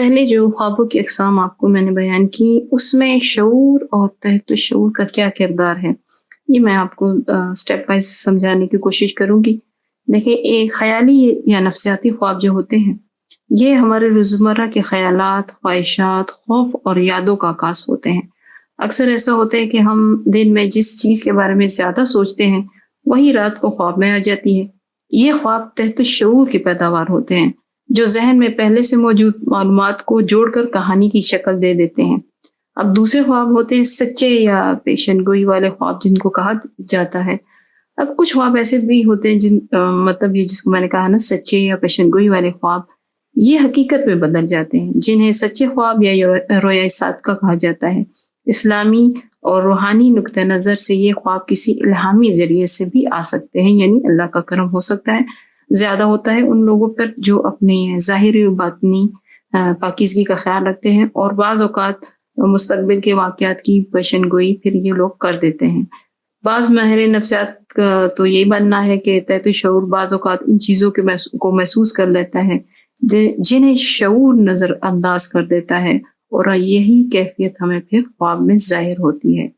पहले जो ख्वाबों की अक़साम आपको मैंने बयान की, उसमें शऊर और तहत शऊर का क्या किरदार है, ये मैं आपको स्टेप वाइज़ समझाने की कोशिश करूँगी। देखिए, एक ख़याली या नफ़सियाती ख्वाब जो होते हैं, ये हमारे रोज़मर्रा के ख़यालात, ख़्वाहिशात, खौफ़ और यादों का आकाश होते हैं। अक्सर ऐसा होता है कि हम दिन में जिस चीज़ के बारे में ज़्यादा सोचते हैं, वही रात को ख्वाब में आ जाती है। ये ख्वाब तहत शऊर की पैदावार होते हैं, जो ज़हन में पहले से मौजूद मालूमात को जोड़कर कहानी की शक्ल दे देते हैं। अब दूसरे ख्वाब होते हैं सच्चे या पेशेनगोई वाले ख्वाब, जिनको कहा जाता है। अब कुछ ख्वाब ऐसे भी होते हैं मतलब ये जिसको मैंने कहा ना, सच्चे या पेशेनगोई वाले ख्वाब, ये हकीकत में बदल जाते हैं, जिन्हें सच्चे ख्वाब या रोया सादका कहा जाता है। इस्लामी और रूहानी नुक्ता नज़र से ये ख्वाब किसी इल्हामी ज़रिए से भी आ सकते हैं, यानी अल्लाह का करम हो सकता है। ज़्यादा होता है उन लोगों पर जो अपने ज़ाहिरी और बातिनी पाकीज़गी का ख़्याल रखते हैं, और बाज़ औक़ात मुस्तक़बिल के वाक़यात की पेशेनगोई फिर ये लोग कर देते हैं। बाज़ माहिर नफ्सियात का तो यही मानना है कि तहत शऊर बाज़ औक़ात इन चीज़ों के को महसूस कर लेता है, जिन्हें शऊर नज़र अंदाज़ कर देता है, और यही कैफ़ियत हमें फिर ख्वाब में ज़ाहिर होती है।